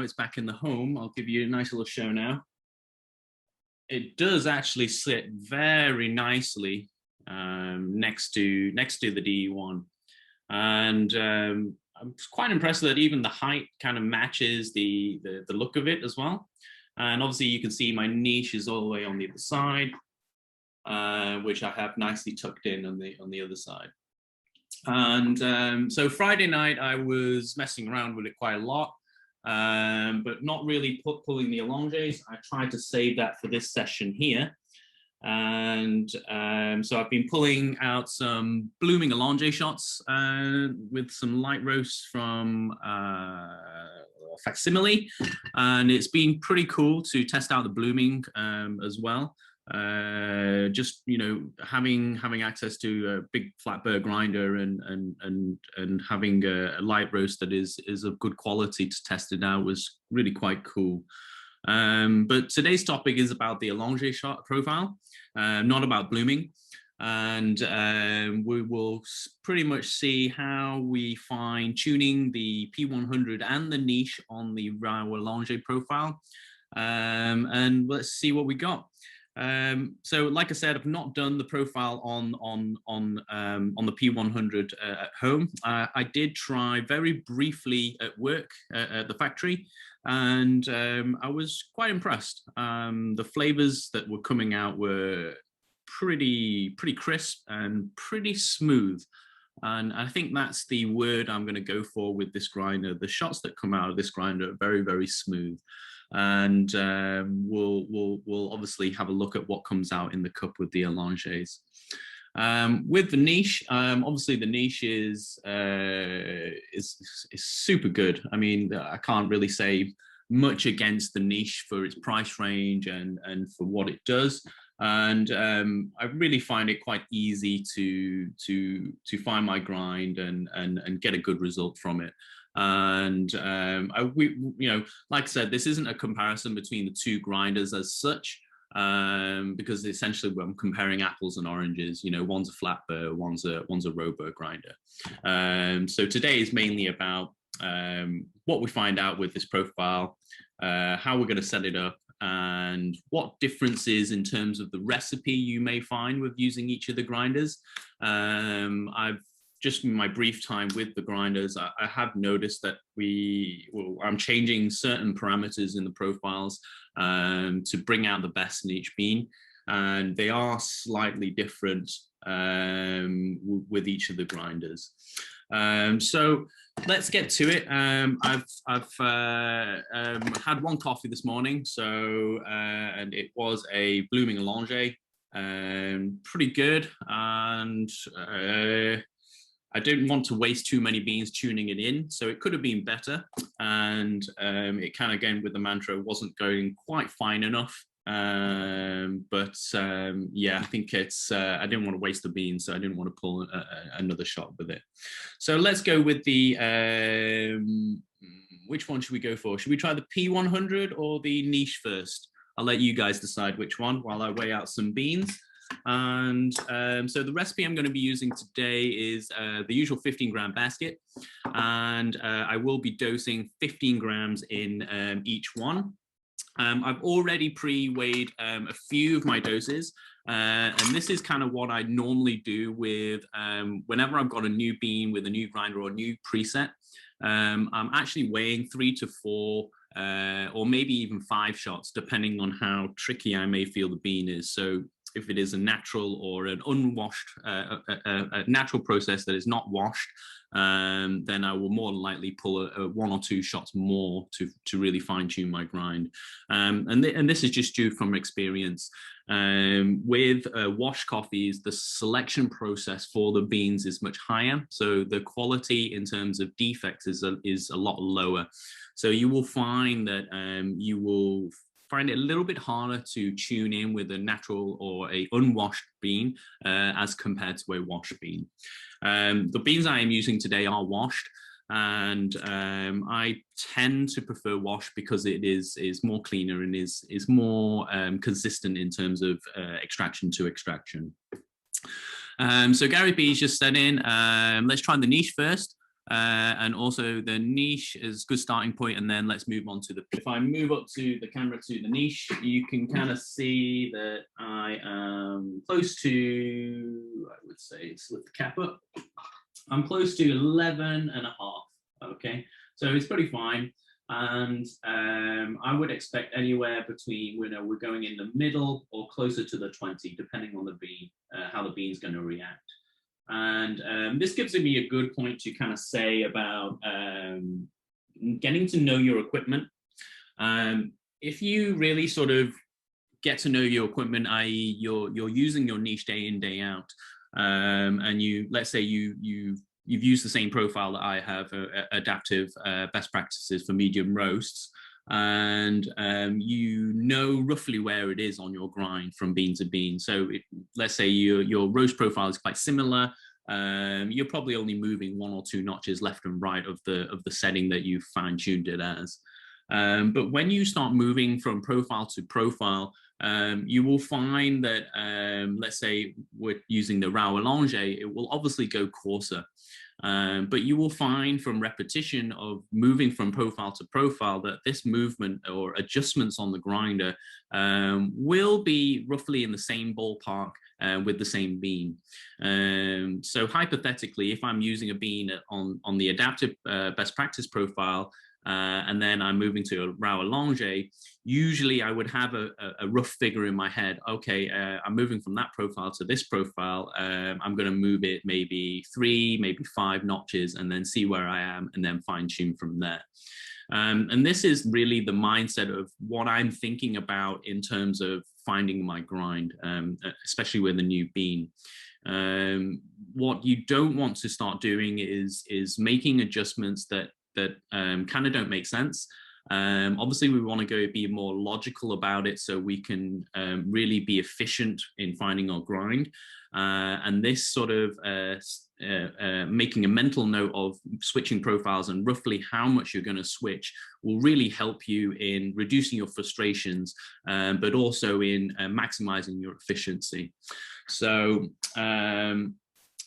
it's back in the home, I'll give you a nice little show now. It does actually sit very nicely next to the DE1, and I'm quite impressed that even the height kind of matches the look of it as well. And obviously you can see my niche is all the way on the other side, which I have nicely tucked in on the other side. And so Friday night I was messing around with it quite a lot, but not really pulling the Allonges. I tried to save that for this session here. And so I've been pulling out some blooming Allonge shots with some light roasts from Facsimile, and it's been pretty cool to test out the blooming as well. Just, you know, having access to a big flat burr grinder and having a light roast that is of good quality to test it out was really quite cool. But today's topic is about the Allonge shot profile, not about blooming. And we will pretty much see how we fine tuning the P100 and the niche on the Allonge profile. And let's see what we got. So like I said, I've not done the profile on the P100 at home. I did try very briefly at work at the factory, and I was quite impressed. The flavors that were coming out were pretty crisp and pretty smooth. And I think that's the word I'm going to go for with this grinder. The shots that come out of this grinder are very, very smooth. And we'll obviously have a look at what comes out in the cup with the Allonges. With the niche, obviously the niche is super good. I mean, I can't really say much against the niche for its price range and for what it does. And I really find it quite easy to find my grind and get a good result from it. And you know, like I said, this isn't a comparison between the two grinders as such, because essentially I'm comparing apples and oranges. You know, one's a flat burr, one's a row burr grinder. So today is mainly about what we find out with this profile, how we're going to set it up, and what differences in terms of the recipe you may find with using each of the grinders. I've just in my brief time with the grinders, I have noticed that I'm changing certain parameters in the profiles to bring out the best in each bean, and they are slightly different with each of the grinders. So let's get to it. I've had one coffee this morning, so and it was a blooming Allonge, pretty good, and I didn't want to waste too many beans tuning it in, so it could have been better. And it kind of, again, with the mantra, wasn't going quite fine enough. But yeah, I think it's, I didn't want to waste the beans, so I didn't want to pull another shot with it. So let's go with the, which one should we go for? Should we try the P100 or the niche first? I'll let you guys decide which one while I weigh out some beans. And so the recipe I'm going to be using today is the usual 15-gram basket, and I will be dosing 15 grams in each one. I've already pre-weighed a few of my doses, and this is kind of what I normally do with whenever I've got a new bean with a new grinder or a new preset. I'm actually weighing 3 to 4 or maybe even 5 shots, depending on how tricky I may feel the bean is. So if it is a natural or an unwashed, a natural process that is not washed, then I will more than likely pull 1 or 2 shots more to really fine tune my grind. And this is just due from experience. With wash coffees, the selection process for the beans is much higher. So the quality in terms of defects is a lot lower. So you will find that you will find it a little bit harder to tune in with a natural or a unwashed bean as compared to a washed bean. The beans I am using today are washed, and I tend to prefer washed because it is more cleaner and is more consistent in terms of extraction to extraction. So Gary B's just said in, let's try the niche first. And also the niche is a good starting point, and then let's move on to the, if I move up to the camera to the niche, you can kind of see that I am close to, I would say, let's lift the cap up, I'm close to 11 and a half, okay? So it's pretty fine. And I would expect anywhere between, we're going in the middle or closer to the 20, depending on the bean, how the bean's going to react. And this gives me a good point to kind of say about getting to know your equipment. If you really sort of get to know your equipment, i.e. you're using your niche day in, day out, and let's say you've used the same profile that I have, adaptive best practices for medium roasts, and you know roughly where it is on your grind from bean to bean. So let's say your roast profile is quite similar. You're probably only moving 1 or 2 notches left and right of the setting that you've fine-tuned it as. But when you start moving from profile to profile, you will find that, let's say we're using the raw Allonge, it will obviously go coarser. But you will find from repetition of moving from profile to profile that this movement or adjustments on the grinder will be roughly in the same ballpark with the same bean. So hypothetically, if I'm using a bean on the adaptive best practice profile, and then I'm moving to a raw Allonge, usually I would have a rough figure in my head. Okay, I'm moving from that profile to this profile. I'm going to move it maybe 3, maybe 5 notches, and then see where I am, and then fine tune from there. And this is really the mindset of what I'm thinking about in terms of finding my grind, especially with a new bean. What you don't want to start doing is making adjustments that kind of don't make sense. Obviously, we want to be more logical about it so we can really be efficient in finding our grind. And this sort of making a mental note of switching profiles and roughly how much you're going to switch will really help you in reducing your frustrations, but also in maximizing your efficiency. So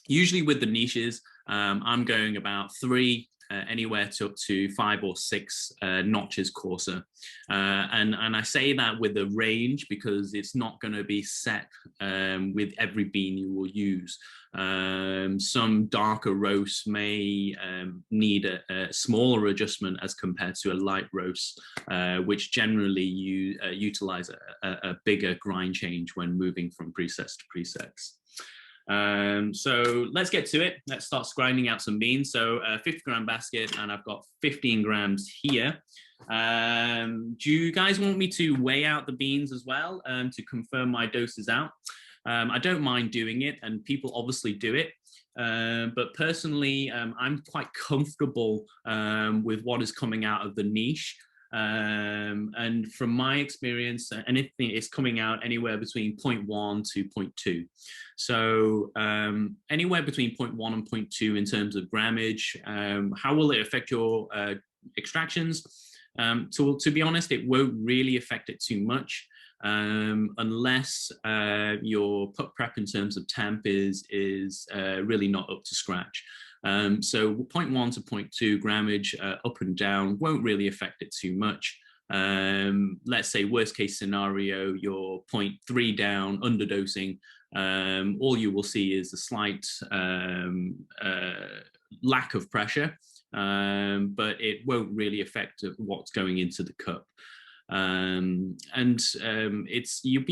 usually with the niches, I'm going about 3, anywhere to up to 5 or 6 notches coarser. And I say that with a range because it's not going to be set with every bean you will use. Some darker roasts may need a smaller adjustment as compared to a light roast, which generally utilize a bigger grind change when moving from presets to presets. So let's get to it. Let's start grinding out some beans. So 50 gram basket, and I've got 15 grams here. Do you guys want me to weigh out the beans as well to confirm my doses out? I don't mind doing it, and people obviously do it. But personally, I'm quite comfortable with what is coming out of the niche. And from my experience, anything is coming out anywhere between 0.1 to 0.2. So anywhere between 0.1 and 0.2 in terms of grammage. How will it affect your extractions? To be honest, it won't really affect it too much. Unless your put prep in terms of temp is really not up to scratch. So 0.1 to 0.2 grammage up and down won't really affect it too much. Let's say worst case scenario, you're 0.3 down, underdosing. All you will see is a slight lack of pressure, but it won't really affect what's going into the cup. You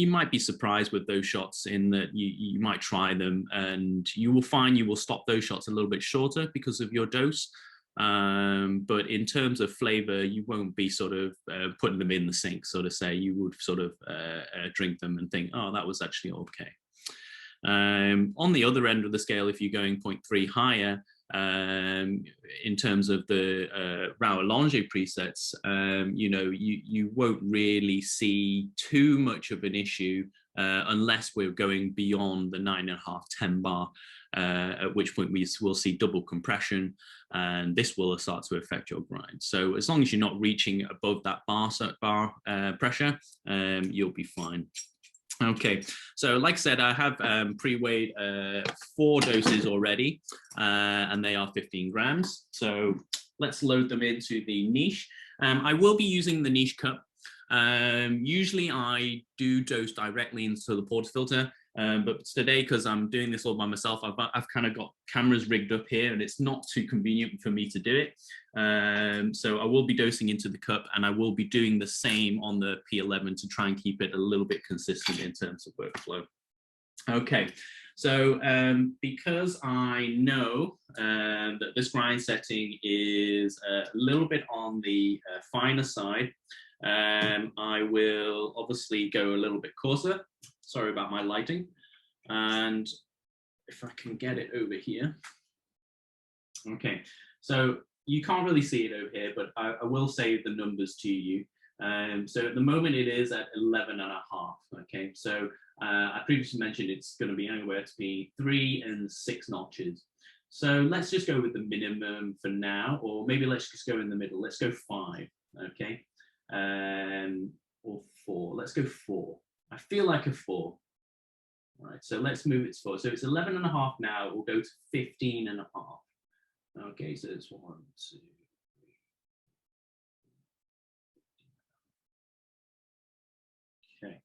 might be surprised with those shots in that you might try them and you will find you will stop those shots a little bit shorter because of your dose. But in terms of flavor, you won't be sort of putting them in the sink, so to say. You would sort of drink them and think, oh, that was actually okay. On the other end of the scale, if you're going 0.3 higher, in terms of the raw Allonge presets, you won't really see too much of an issue unless we're going beyond the 9.5, 10 bar, at which point we will see double compression, and this will start to affect your grind. So as long as you're not reaching above that bar pressure, you'll be fine. Okay, so like I said, I have pre-weighed 4 doses already, and they are 15 grams. So let's load them into the niche. I will be using the niche cup. Usually I do dose directly into the portafilter, but today, because I'm doing this all by myself, I've kind of got cameras rigged up here, and it's not too convenient for me to do it. So I will be dosing into the cup, and I will be doing the same on the P11 to try and keep it a little bit consistent in terms of workflow. Okay, so because I know that this grind setting is a little bit on the finer side, I will obviously go a little bit coarser. Sorry about my lighting. And if I can get it over here. Okay, so you can't really see it over here, but I will say the numbers to you. So at the moment it is at 11.5. Okay, so I previously mentioned it's going to be anywhere between 3 and 6 notches. So let's just go with the minimum for now, or maybe let's just go in the middle. Let's go 5. Okay, or 4. Let's go 4. I feel like a 4. All right, so let's move it to 4. So it's 11.5 now. We'll go to 15.5. Okay, so it's 1, 2, 3. Okay.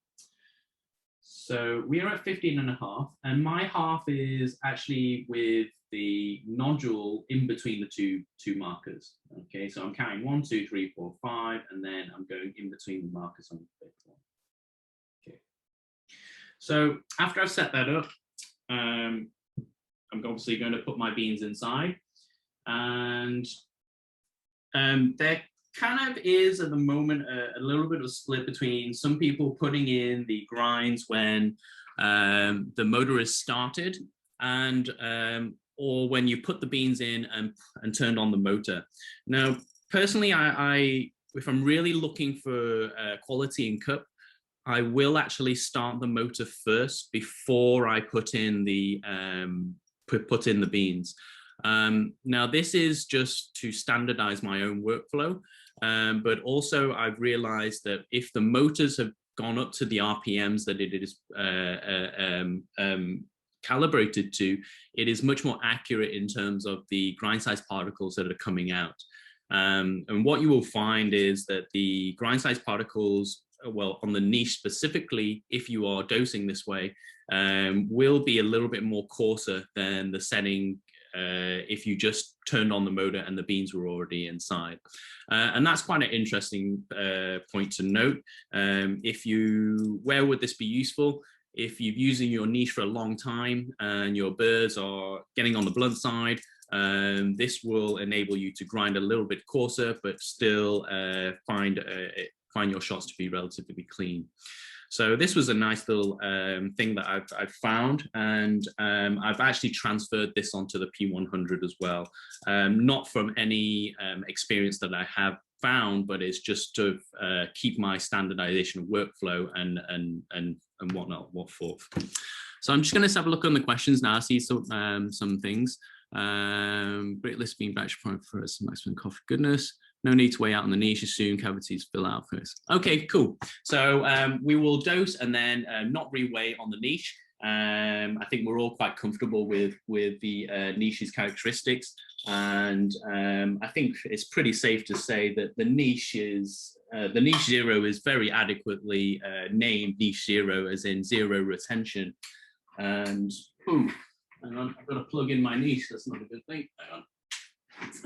So we are at 15.5, and my half is actually with the nodule in between the two markers. Okay, so I'm counting 1, 2, 3, 4, 5, and then I'm going in between the markers on the 5th one. Okay. So after I've set that up, I'm obviously going to put my beans inside, and there kind of is at the moment a little bit of a split between some people putting in the grinds when the motor is started, and or when you put the beans in and turned on the motor. Now, personally, I if I'm really looking for quality in cup, I will actually start the motor first before I put in the beans. Now, this is just to standardize my own workflow, but also I've realized that if the motors have gone up to the RPMs that it is calibrated to, it is much more accurate in terms of the grind size particles that are coming out. And what you will find is that the grind size particles, well, on the niche specifically, if you are dosing this way, will be a little bit more coarser than the setting if you just turned on the motor and the beans were already inside. And that's quite an interesting point to note. Where would this be useful? If you're using your niche for a long time and your birds are getting on the blunt side, this will enable you to grind a little bit coarser, but still find your shots to be relatively clean. So this was a nice little thing that I've found, and I've actually transferred this onto the P100 as well. Not from any experience that I have found, but it's just to keep my standardization of workflow and what forth. So I'm just going to have a look on the questions now. I see some things. Great list being batch for some maximum coffee goodness. No need to weigh out on the niche, assume cavities fill out first. Okay, cool. So we will dose and then not reweigh on the niche. I think we're all quite comfortable with the niche's characteristics. And I think it's pretty safe to say that the niche 0 is very adequately named niche 0, as in 0 retention. And hang on, I've got to plug in my niche. That's not a good thing. Hang on.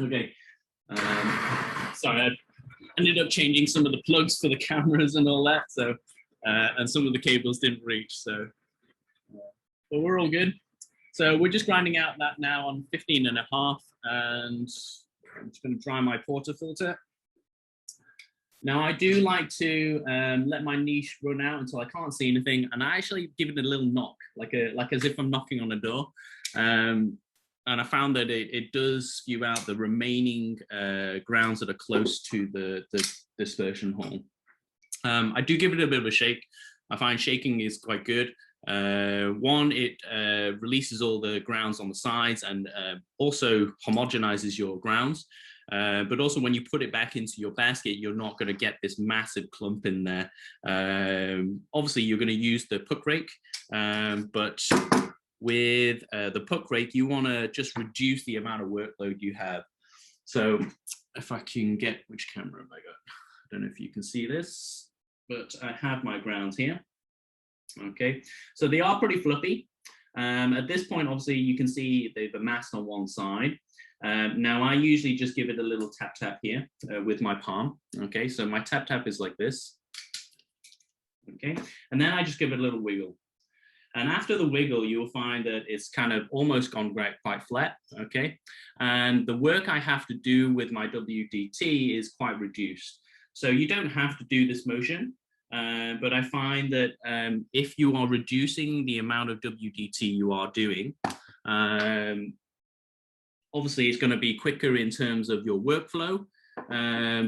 Okay. Sorry, I ended up changing some of the plugs for the cameras and all that, so and some of the cables didn't reach, so but we're all good. So we're just grinding out that now on 15.5, and I'm just going to dry my portafilter. Now I do like to let my niche run out until I can't see anything, and I actually give it a little knock, like as if I'm knocking on a door. And I found that it does spew out the remaining grounds that are close to the dispersion hole. I do give it a bit of a shake. I find shaking is quite good. One, it releases all the grounds on the sides and also homogenizes your grounds. But also when you put it back into your basket, you're not going to get this massive clump in there. Obviously, you're going to use the puck rake, but with the puck rake, you want to just reduce the amount of workload you have. So if I can get, which camera have I got? I don't know if you can see this, but I have my grounds here. Okay, so they are pretty fluffy. At this point, obviously, you can see the mass on one side. Now, I usually just give it a little tap tap here with my palm. Okay, so my tap tap is like this. Okay, and then I just give it a little wiggle. And after the wiggle, you'll find that it's kind of almost gone quite flat, okay? And the work I have to do with my WDT is quite reduced. So you don't have to do this motion, but I find that if you are reducing the amount of WDT you are doing, obviously it's gonna be quicker in terms of your workflow,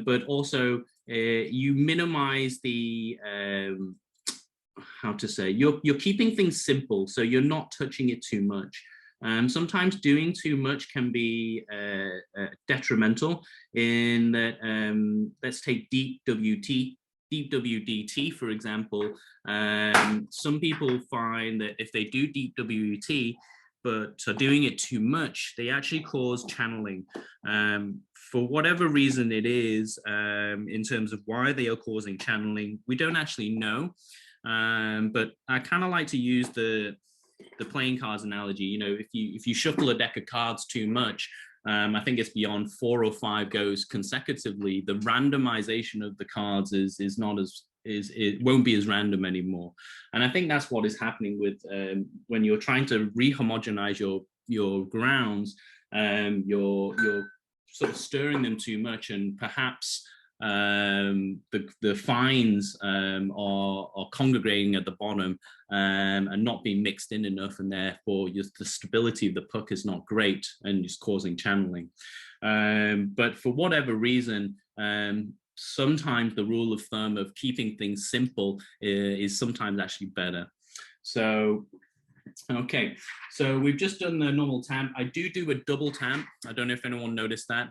but also you minimize the, how to say, you're keeping things simple, so you're not touching it too much. Sometimes doing too much can be detrimental in that, let's take deep WDT, for example. Some people find that if they do deep WDT, but are doing it too much, they actually cause channeling. For whatever reason it is, in terms of why they are causing channeling, we don't actually know. But I kind of like to use the playing cards analogy. You know, if you shuffle a deck of cards too much, I think it's beyond 4 or 5 goes consecutively, the randomization of the cards is not as it won't be as random anymore. And I think that's what is happening with when you're trying to re-homogenize your grounds, you're sort of stirring them too much, and perhaps the fines are congregating at the bottom and not being mixed in enough, and therefore the stability of the puck is not great and is causing channeling. But for whatever reason, sometimes the rule of thumb of keeping things simple is sometimes actually better. So okay, so we've just done the normal tamp. I do a double tamp. I don't know if anyone noticed that.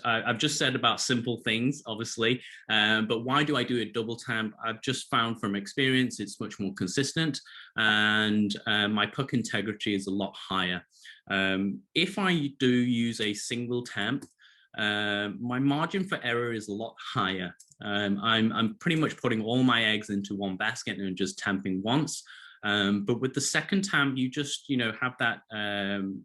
I've just said about simple things, obviously, but why do I do a double tamp? I've just found from experience it's much more consistent, and my puck integrity is a lot higher. If I do use a single tamp, my margin for error is a lot higher. I'm pretty much putting all my eggs into one basket and just tamping once. But with the second tamp, you just have that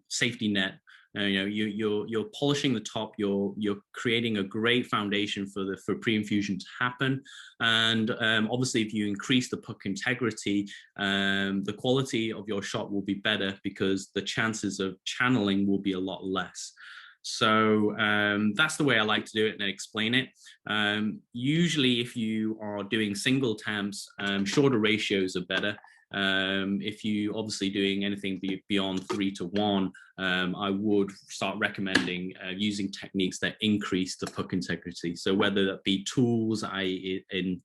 safety net. You're polishing the top. You're creating a great foundation for pre-infusion to happen. And obviously, if you increase the puck integrity, the quality of your shot will be better because the chances of channeling will be a lot less. So that's the way I like to do it and explain it. Usually, if you are doing single tamps, shorter ratios are better. If you obviously doing anything beyond 3 to 1, I would start recommending using techniques that increase the puck integrity. So whether that be tools, in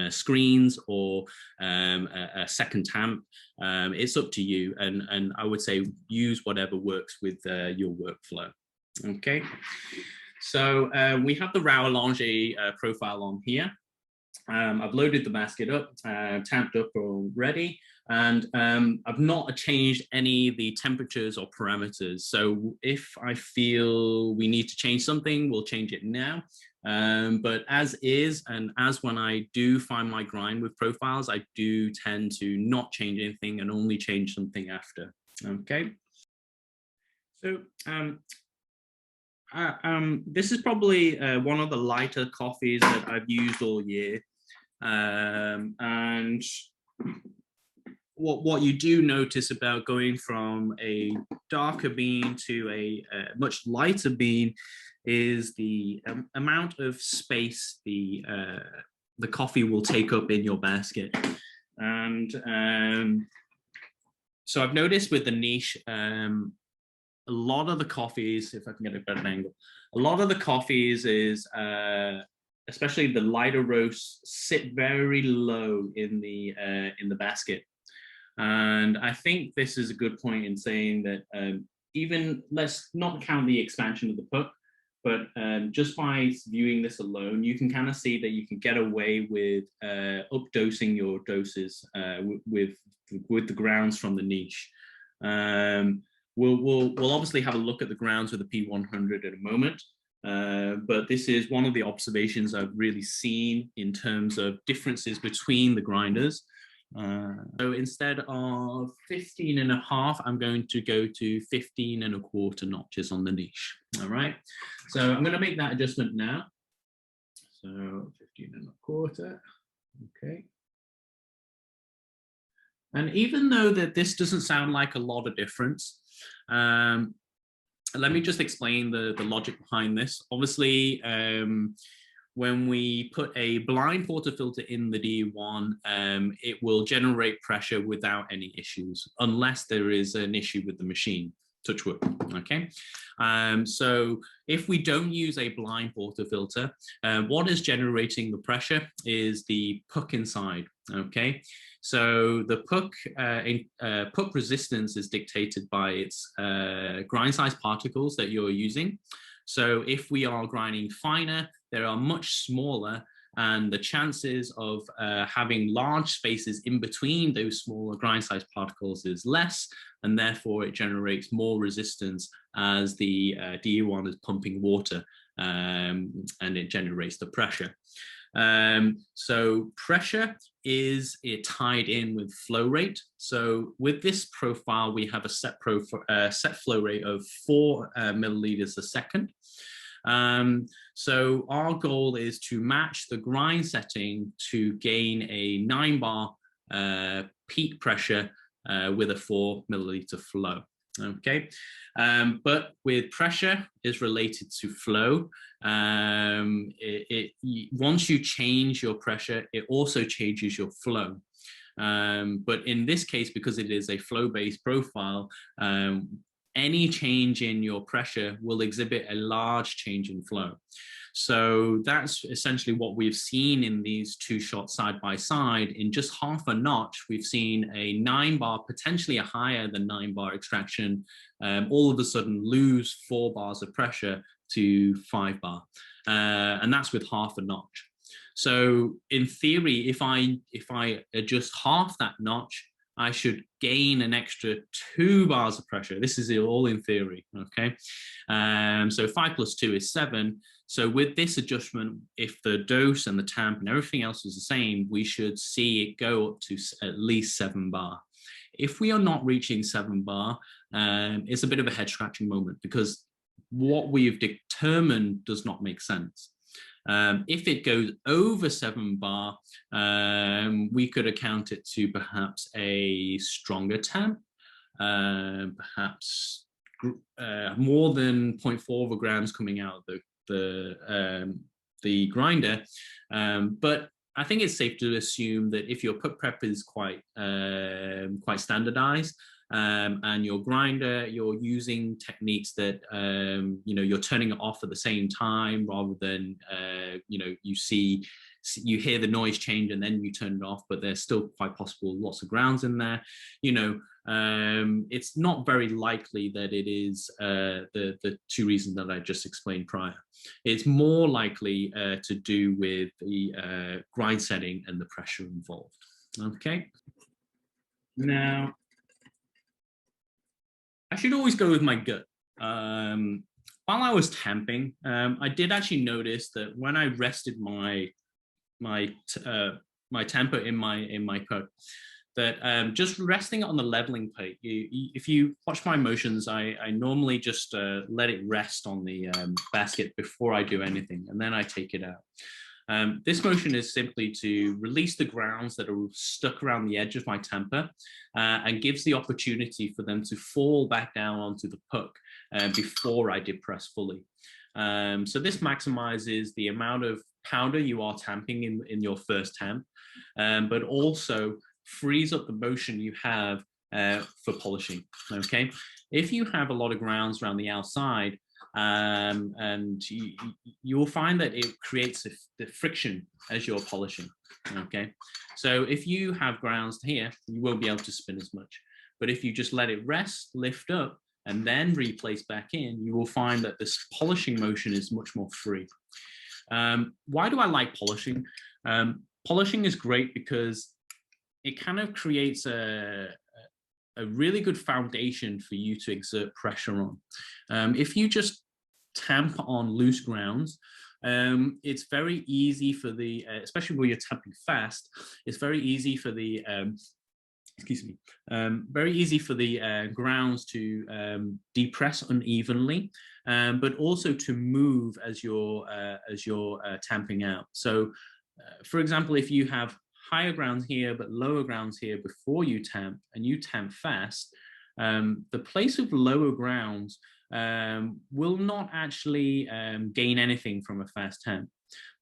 screens, or a second tamp, it's up to you. And I would say use whatever works with your workflow. Okay, so we have the Allonge profile on here. I've loaded the basket up, tamped up already, and I've not changed any of the temperatures or parameters. So if I feel we need to change something, we'll change it now. But as is, and as when I do find my grind with profiles, I do tend to not change anything and only change something after. Okay. So this is probably one of the lighter coffees that I've used all year. And what you do notice about going from a darker bean to a much lighter bean is the amount of space the coffee will take up in your basket. And so I've noticed with the niche, a lot of the coffees, if I can get a better angle, a lot of the coffees is, especially the lighter roasts, sit very low in the basket. And I think this is a good point in saying that even let's not count the expansion of the puck, but just by viewing this alone, you can kind of see that you can get away with updosing your doses with the grounds from the niche. We'll obviously have a look at the grounds with the P100 in a moment, but this is one of the observations I've really seen in terms of differences between the grinders. So instead of 15.5, I'm going to go to 15.25 notches on the niche. All right, so I'm going to make that adjustment now. So 15.25. Okay. And even though that this doesn't sound like a lot of difference, let me just explain the logic behind this. Obviously, when we put a blind portafilter in the D1, it will generate pressure without any issues, unless there is an issue with the machine. Touch wood, okay? So if we don't use a blind portafilter, what is generating the pressure is the puck inside, okay? So the puck resistance is dictated by its grind size particles that you're using. So if we are grinding finer, they are much smaller, and the chances of having large spaces in between those smaller grind size particles is less, and therefore it generates more resistance as the DE1 is pumping water, and it generates the pressure. So pressure is tied in with flow rate. So with this profile, we have a set flow rate of 4 milliliters a second. So our goal is to match the grind setting to gain a 9 bar peak pressure with a 4 milliliter flow. Okay, but with pressure is related to flow. Once you change your pressure, it also changes your flow. But in this case, because it is a flow-based profile, any change in your pressure will exhibit a large change in flow. So that's essentially what we've seen in these two shots side by side. In just half a notch, we've seen a 9 bar, potentially a higher than 9 bar extraction, all of a sudden lose 4 bars of pressure to 5 bar. And that's with half a notch. So in theory, if I adjust half that notch, I should gain an extra 2 bars of pressure. This is all in theory, okay? So 5 plus 2 is 7. So with this adjustment, if the dose and the temp and everything else is the same, we should see it go up to at least 7 bar. If we are not reaching 7 bar, it's a bit of a head-scratching moment, because what we've determined does not make sense. If it goes over 7 bar, we could account it to perhaps a stronger temp, perhaps more than 0.4 grams coming out of the grinder. But I think it's safe to assume that if your puck prep is quite standardized, and your grinder, you're using techniques that you're turning it off at the same time, rather than you hear the noise change and then you turn it off, but there's still quite possible lots of grounds in there. It's not very likely that it is the two reasons that I just explained prior. It's more likely to do with the grind setting and the pressure involved. Okay. Now, I should always go with my gut. While I was temping, I did actually notice that when I rested my temper in my puck, that just resting it on the leveling plate, if you watch my motions, I normally just let it rest on the basket before I do anything, and then I take it out. This motion is simply to release the grounds that are stuck around the edge of my temper, and gives the opportunity for them to fall back down onto the puck before I depress fully. So this maximizes the amount of powder you are tamping in your first temp, but also frees up the motion you have for polishing. Okay, if you have a lot of grounds around the outside, and you will find that it creates the friction as you're polishing. Okay, so if you have grounds here, you won't be able to spin as much, but if you just let it rest, lift up, and then replace back in, you will find that this polishing motion is much more free. Why do I like polishing? Polishing is great because it kind of creates a really good foundation for you to exert pressure on. If you just tamp on loose grounds, it's very easy for the, especially when you're tamping fast, it's very easy for the, very easy for the grounds to depress unevenly, but also to move as you're tamping out. So, for example, if you have higher grounds here but lower grounds here before you tamp, and you tamp fast, the place of lower grounds will not actually gain anything from a fast tamp.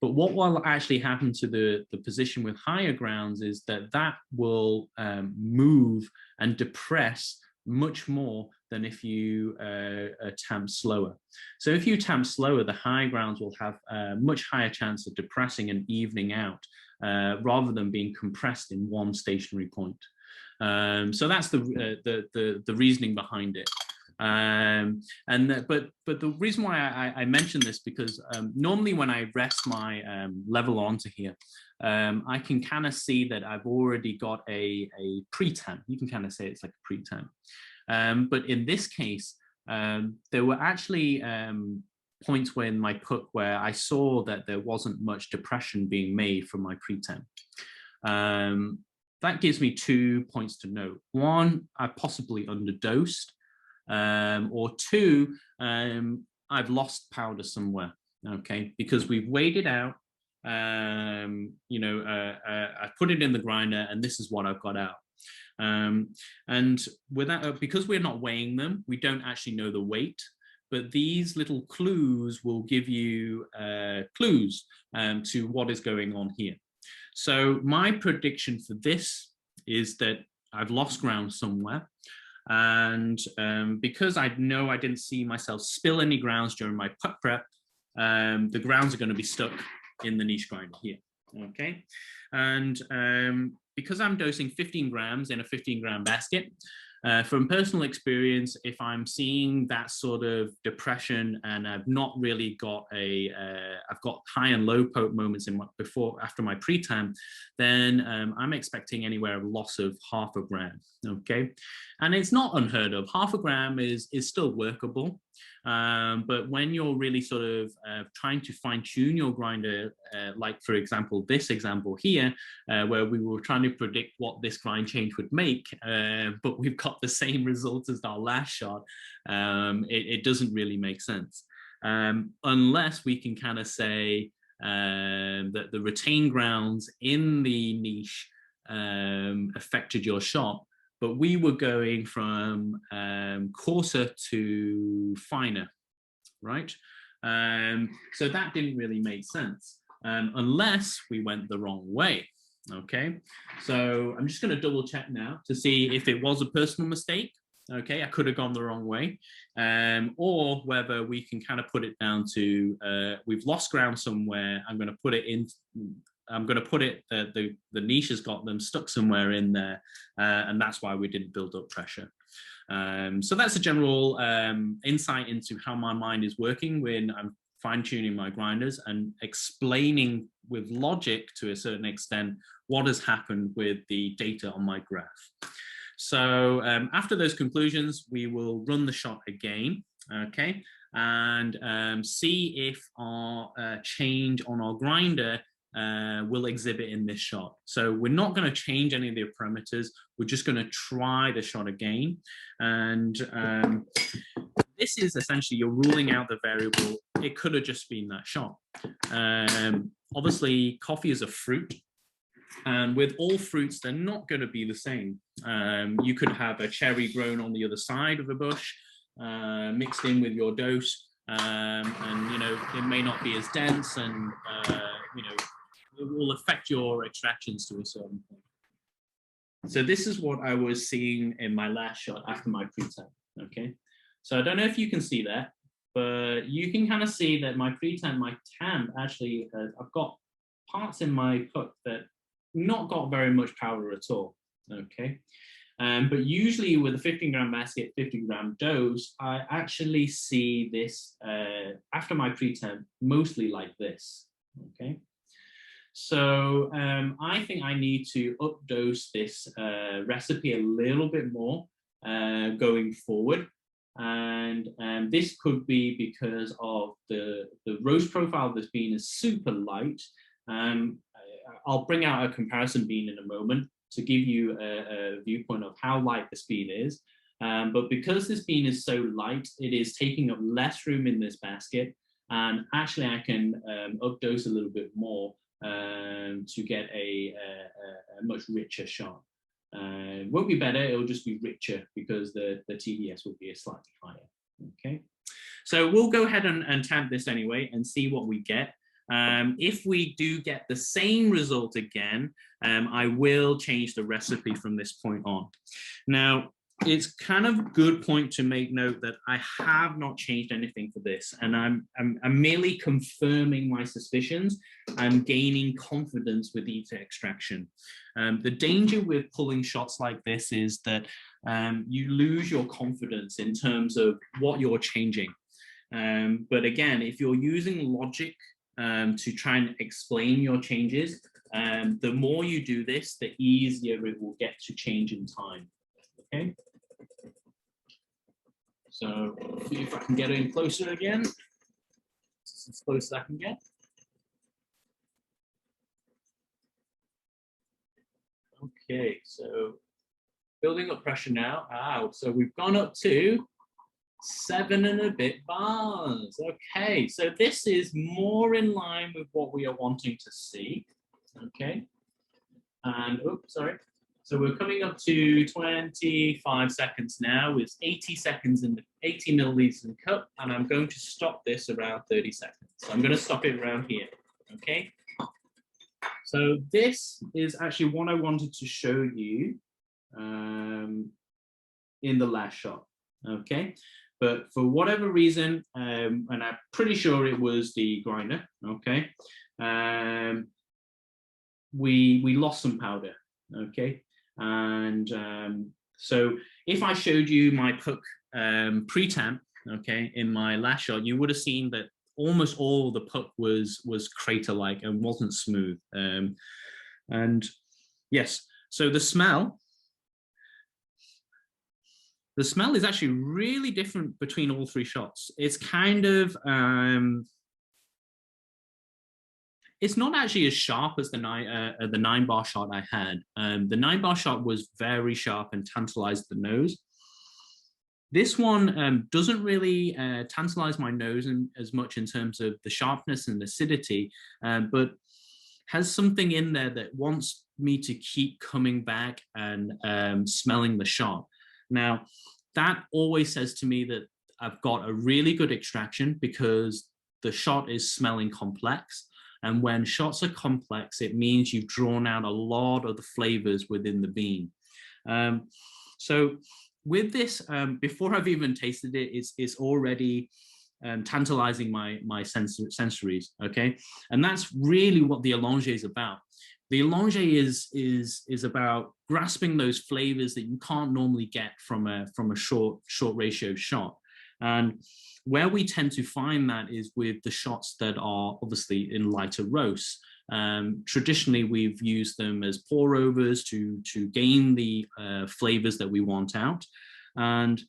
But what will actually happen to the position with higher grounds is that that will move and depress much more than if you tamp slower. So if you tamp slower, the high grounds will have a much higher chance of depressing and evening out rather than being compressed in one stationary point. So that's the reasoning behind it. But the reason why I mention this, because normally when I rest my level onto here, I can kind of see that I've already got a pre-tamp. You can kind of say it's like a pre-tamp. But in this case, there were actually points when my puck where I saw that there wasn't much depression being made from my pre-tamp. That gives me 2 points to note. One, I possibly underdosed. Or two, I've lost powder somewhere, okay? Because we've weighed it out, I put it in the grinder and this is what I've got out. And without, because we're not weighing them, we don't actually know the weight, but these little clues will give you clues to what is going on here. So my prediction for this is that I've lost ground somewhere. And because I know I didn't see myself spill any grounds during my puck prep, the grounds are going to be stuck in the niche grinder here, okay? And because I'm dosing 15 grams in a 15-gram basket, from personal experience, if I'm seeing that sort of depression and I've not really got I've got high and low poke moments in after my pre-tamp, then I'm expecting anywhere a loss of half a gram, okay? And it's not unheard of. Half a gram is still workable. But when you're really sort of trying to fine tune your grinder, like for example, this example here, where we were trying to predict what this grind change would make, but we've got the same result as our last shot, it doesn't really make sense. Unless we can kind of say that the retained grounds in the niche affected your shot, but we were going from coarser to finer, right? So that didn't really make sense unless we went the wrong way, okay? So I'm just gonna double check now to see if it was a personal mistake, okay? I could have gone the wrong way, or whether we can kind of put it down to we've lost ground somewhere. I'm gonna put it in, I'm going to put it, the niche has got them stuck somewhere in there, and that's why we didn't build up pressure. So that's a general insight into how my mind is working when I'm fine-tuning my grinders and explaining with logic to a certain extent what has happened with the data on my graph. So after those conclusions, we will run the shot again, okay, and see if our change on our grinder will exhibit in this shot. So we're not going to change any of the parameters. We're just going to try the shot again. And this is essentially, you're ruling out the variable. It could have just been that shot. Obviously, coffee is a fruit. And with all fruits, they're not going to be the same. You could have a cherry grown on the other side of a bush, mixed in with your dose. And, you know, it may not be as dense and, you know, it will affect your extractions to a certain point. So this is what I was seeing in my last shot after my pre-tamp, okay? So I don't know if you can see that, but you can kind of see that my pre-tamp, my tamp, actually, I've got parts in my puck that not got very much powder at all, okay? But usually with a 15-gram basket, 50-gram dose, I actually see this after my pre-temp mostly like this, okay? So I think I need to up-dose this recipe a little bit more going forward. And this could be because of the roast profile of this bean is super light. I'll bring out a comparison bean in a moment to give you a viewpoint of how light this bean is. But because this bean is so light, it is taking up less room in this basket. And actually I can up-dose a little bit more to get a much richer shot. Won't be better, it'll just be richer because the TDS will be slightly higher. Okay, so we'll go ahead and tamp this anyway and see what we get. If we do get the same result again, I will change the recipe from this point on. Now, it's kind of a good point to make note that I have not changed anything for this, and I'm merely confirming my suspicions. I'm gaining confidence with each extraction. The danger with pulling shots like this is that you lose your confidence in terms of what you're changing. But again, if you're using logic to try and explain your changes, the more you do this, the easier it will get to change in time. Okay. So see if I can get in closer again. As close as I can get. Okay, so building up pressure now. So we've gone up to 7 and a bit bars. Okay, so this is more in line with what we are wanting to see. Okay, and oops, sorry. So we're coming up to 25 seconds now with 80 seconds in the 80 milliliters in the cup, and I'm going to stop this around 30 seconds. So I'm going to stop it around here. Okay. So this is actually what I wanted to show you in the last shot. Okay. But for whatever reason, and I'm pretty sure it was the grinder. Okay. We lost some powder. Okay. And so if I showed you my puck pre-tamp, okay, in my last shot, you would have seen that almost all the puck was crater-like and wasn't smooth. And yes, so the smell is actually really different between all three shots. It's kind of it's not actually as sharp as the 9-bar shot I had. The 9-bar shot was very sharp and tantalized the nose. This one doesn't really tantalize my nose as much in terms of the sharpness and acidity, but has something in there that wants me to keep coming back and smelling the shot. Now, that always says to me that I've got a really good extraction because the shot is smelling complex. And when shots are complex, it means you've drawn out a lot of the flavors within the bean. So with this, before I've even tasted it, it's already tantalizing my sensories, okay? And that's really what the Allonge is about. The Allonge is about grasping those flavors that you can't normally get from a short ratio shot. And where we tend to find that is with the shots that are obviously in lighter roasts. Traditionally, we've used them as pour overs to gain the flavors that we want out. And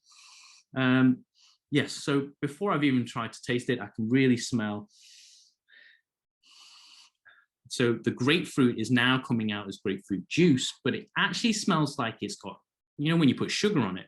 yes, so before I've even tried to taste it, I can really smell. So the grapefruit is now coming out as grapefruit juice, but it actually smells like it's got, you know, when you put sugar on it.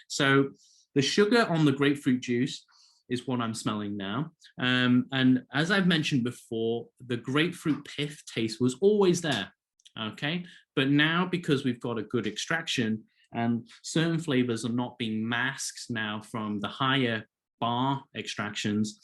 So the sugar on the grapefruit juice is what I'm smelling now. And as I've mentioned before, the grapefruit pith taste was always there, okay? But now because we've got a good extraction and certain flavors are not being masked now from the higher bar extractions,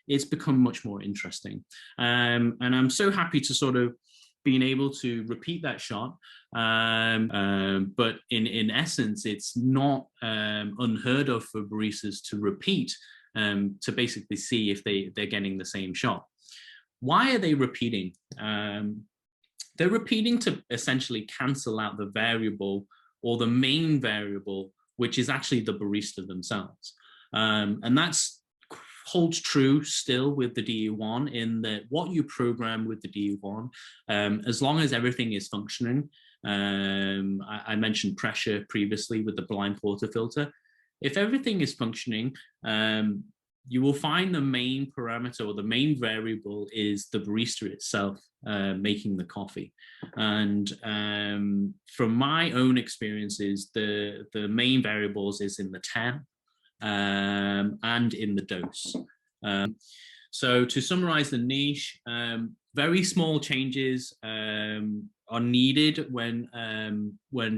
it's become much more interesting. And I'm so happy to sort of being able to repeat that shot. But in essence, it's not unheard of for baristas to repeat to basically see if they're getting the same shot. Why are they repeating? they're repeating to essentially cancel out the variable or the main variable, which is actually the barista themselves. And that's holds true still with the DE1 in that what you program with the DE1, as long as everything is functioning, I mentioned pressure previously with the blind portafilter. If everything is functioning, you will find the main parameter or the main variable is the barista itself making the coffee. And from my own experiences, the main variables is in the temp and in the dose. So to summarize the niche, very small changes are needed when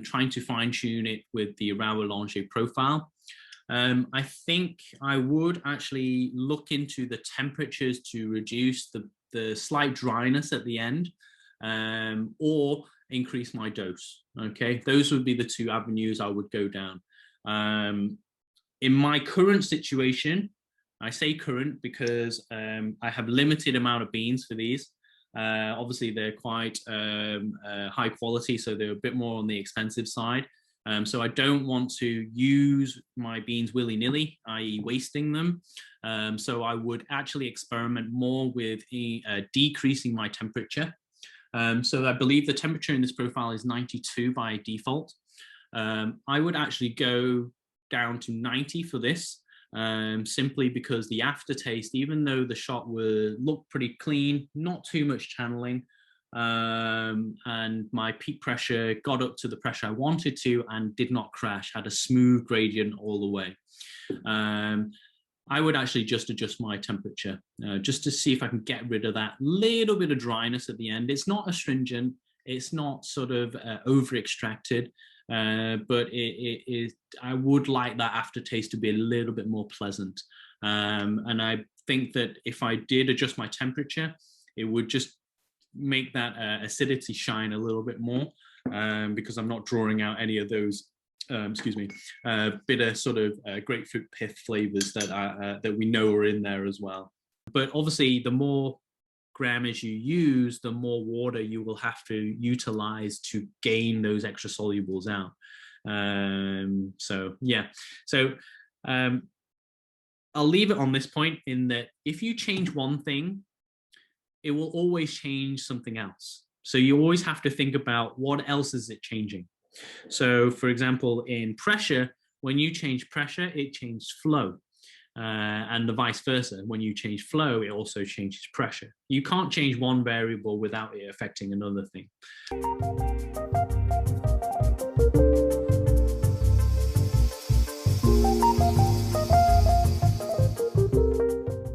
trying to fine tune it with the Allonge profile. I think I would actually look into the temperatures to reduce the slight dryness at the end, or increase my dose. Okay, those would be the two avenues I would go down. In my current situation, I say current because I have limited amount of beans for these. Obviously, they're quite high quality, so they're a bit more on the expensive side. So I don't want to use my beans willy-nilly, i.e. wasting them. So I would actually experiment more with decreasing my temperature. So I believe the temperature in this profile is 92 by default. I would actually go down to 90 for this, simply because the aftertaste, even though the shot looked pretty clean, not too much channeling, and my peak pressure got up to the pressure I wanted to and did not crash, had a smooth gradient all the way. I would actually just adjust my temperature just to see if I can get rid of that little bit of dryness at the end. It's not astringent, it's not sort of over extracted, but it is. I would like that aftertaste to be a little bit more pleasant, and I think that if I did adjust my temperature, it would just make that acidity shine a little bit more, because I'm not drawing out any of those bitter sort of grapefruit pith flavors that we know are in there as well. But obviously, the more grammage you use, the more water you will have to utilize to gain those extra solubles out. So yeah, so I'll leave it on this point in that if you change one thing, it will always change something else. So you always have to think about what else is it changing. So for example, in pressure, when you change pressure, it changes flow. And the vice versa. When you change flow, it also changes pressure. You can't change one variable without it affecting another thing.